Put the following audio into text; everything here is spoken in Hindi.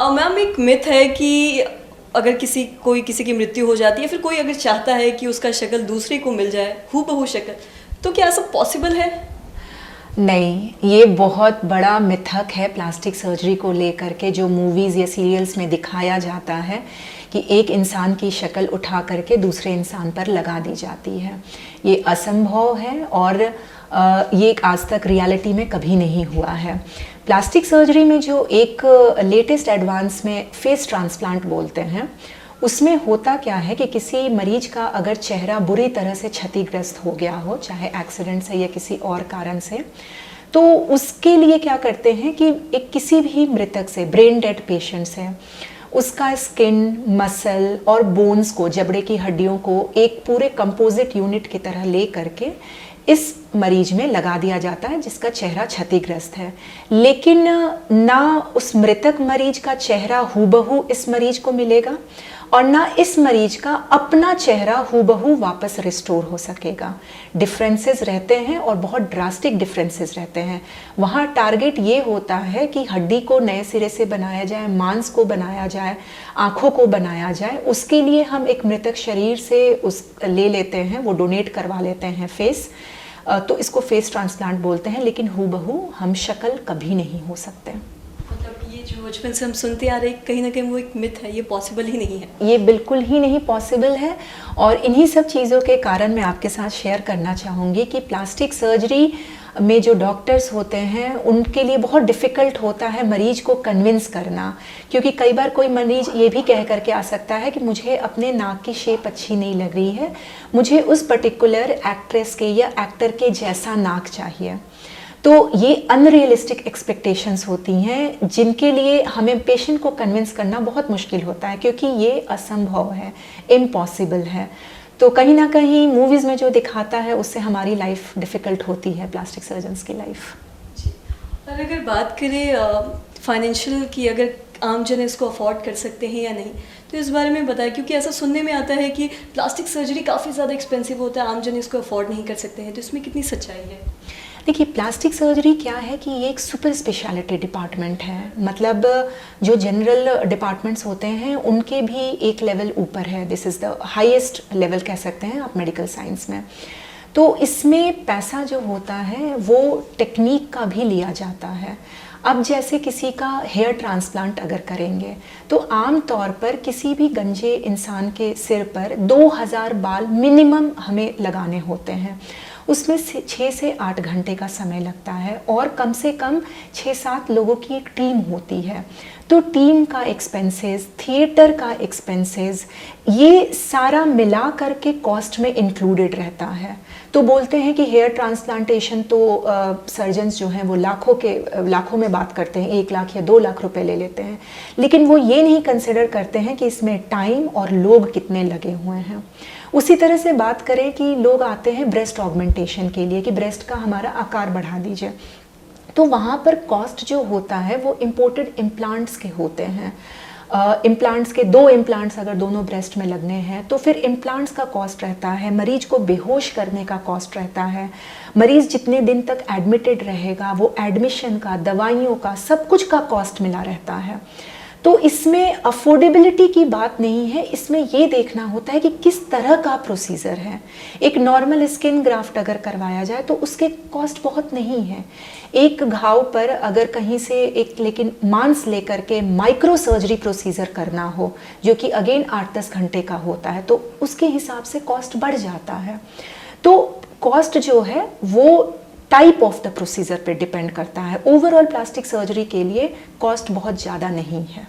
मैम एक मिथ है कि अगर किसी की मृत्यु हो जाती है, फिर कोई अगर चाहता है कि उसका शक्ल दूसरे को मिल जाए, हूबहू शक्ल, तो क्या ऐसा पॉसिबल है? नहीं, ये बहुत बड़ा मिथक है प्लास्टिक सर्जरी को लेकर के, जो मूवीज़ या सीरियल्स में दिखाया जाता है कि एक इंसान की शक्ल उठा करके दूसरे इंसान पर लगा दी जाती है। ये असंभव है और ये आज तक रियलिटी में कभी नहीं हुआ है। प्लास्टिक सर्जरी में जो एक लेटेस्ट एडवांस में फेस ट्रांसप्लांट बोलते हैं, उसमें होता क्या है कि किसी मरीज का अगर चेहरा बुरी तरह से क्षतिग्रस्त हो गया हो, चाहे एक्सीडेंट से या किसी और कारण से, तो उसके लिए क्या करते हैं कि एक किसी भी मृतक से, ब्रेन डेड पेशेंट से, उसका स्किन, मसल और बोन्स को, जबड़े की हड्डियों को एक पूरे कंपोजिट यूनिट की तरह ले करके इस मरीज में लगा दिया जाता है जिसका चेहरा क्षतिग्रस्त है। लेकिन ना उस मृतक मरीज का चेहरा हूबहू इस मरीज को मिलेगा और ना इस मरीज का अपना चेहरा हूबहू वापस रिस्टोर हो सकेगा। डिफरेंसेस रहते हैं और बहुत ड्रास्टिक डिफरेंसेस रहते हैं। वहाँ टारगेट ये होता है कि हड्डी को नए सिरे से बनाया जाए, मांस को बनाया जाए, आँखों को बनाया जाए। उसके लिए हम एक मृतक शरीर से उस ले लेते हैं, वो डोनेट करवा लेते हैं फेस, तो इसको फेस ट्रांसप्लांट बोलते हैं। लेकिन हूबहू हम शक्ल कभी नहीं हो सकते। मतलब ये जो बचपन से हम सुनते आ रहे, कहीं ना कहीं वो एक मिथ है, ये पॉसिबल ही नहीं है। ये बिल्कुल ही नहीं पॉसिबल है। और इन्हीं सब चीज़ों के कारण मैं आपके साथ शेयर करना चाहूँगी कि प्लास्टिक सर्जरी में जो डॉक्टर्स होते हैं उनके लिए बहुत डिफ़िकल्ट होता है मरीज को कन्विंस करना, क्योंकि कई बार कोई मरीज ये भी कह करके आ सकता है कि मुझे अपने नाक की शेप अच्छी नहीं लग रही है, मुझे उस पर्टिकुलर एक्ट्रेस के या एक्टर के जैसा नाक चाहिए। तो ये अनरियलिस्टिक एक्सपेक्टेशंस होती हैं जिनके लिए हमें पेशेंट को कन्विंस करना बहुत मुश्किल होता है, क्योंकि ये असंभव है, इम्पॉसिबल है। तो कहीं ना कहीं मूवीज़ में जो दिखाता है उससे हमारी लाइफ डिफ़िकल्ट होती है, प्लास्टिक सर्जन्स की लाइफ। जी। और अगर बात करें फाइनेंशियल की, अगर आम जन इसको अफोर्ड कर सकते हैं या नहीं, तो इस बारे में बताएं, क्योंकि ऐसा सुनने में आता है कि प्लास्टिक सर्जरी काफ़ी ज़्यादा एक्सपेंसिव होता है, आम जन इसको अफोर्ड नहीं कर सकते हैं, तो इसमें कितनी सच्चाई है? देखिए, प्लास्टिक सर्जरी क्या है कि ये एक सुपर स्पेशलिटी डिपार्टमेंट है। मतलब जो जनरल डिपार्टमेंट्स होते हैं उनके भी एक लेवल ऊपर है। This is the highest level कह सकते हैं आप मेडिकल साइंस में। तो इसमें पैसा जो होता है वो टेक्निक का भी लिया जाता है। अब जैसे किसी का हेयर ट्रांसप्लांट अगर करेंगे तो आम तौर पर किसी भी गंजे इंसान के सिर पर 2000 बाल मिनिमम हमें लगाने होते हैं। उसमें 6 से 8 घंटे का समय लगता है और कम से कम 6-7 लोगों की एक टीम होती है। तो टीम का एक्सपेंसेस, थिएटर का एक्सपेंसेस, ये सारा मिला करके कॉस्ट में इंक्लूडेड रहता है। तो बोलते हैं कि हेयर ट्रांसप्लांटेशन तो सर्जन्स जो हैं वो लाखों में बात करते हैं, 1 लाख या 2 लाख रुपए ले लेते हैं, लेकिन वो ये नहीं कंसिडर करते हैं कि इसमें टाइम और लोग कितने लगे हुए हैं। उसी तरह से बात करें कि लोग आते हैं ब्रेस्ट ऑगमेंटेशन के लिए कि ब्रेस्ट का हमारा आकार बढ़ा दीजिए, तो वहाँ पर कॉस्ट जो होता है वो इम्पोर्टेड इम्प्लांट्स के होते हैं। इम्प्लांट्स के 2 इम्प्लांट्स अगर दोनों ब्रेस्ट में लगने हैं तो फिर इम्प्लांट्स का कॉस्ट रहता है, मरीज को बेहोश करने का कॉस्ट रहता है, मरीज जितने दिन तक एडमिटेड रहेगा वो एडमिशन का, दवाइयों का, सब कुछ का कॉस्ट मिला रहता है। तो इसमें अफोर्डेबिलिटी की बात नहीं है, इसमें ये देखना होता है कि किस तरह का प्रोसीजर है। एक नॉर्मल स्किन ग्राफ्ट अगर करवाया जाए तो उसके कॉस्ट बहुत नहीं है। एक घाव पर अगर कहीं से लेकिन मांस लेकर के माइक्रो सर्जरी प्रोसीजर करना हो, जो कि अगेन 8-10 घंटे का होता है, तो उसके हिसाब से कॉस्ट बढ़ जाता है। तो कॉस्ट जो है वो टाइप ऑफ द प्रोसीजर पे डिपेंड करता है। ओवरऑल प्लास्टिक सर्जरी के लिए कॉस्ट बहुत ज़्यादा नहीं है।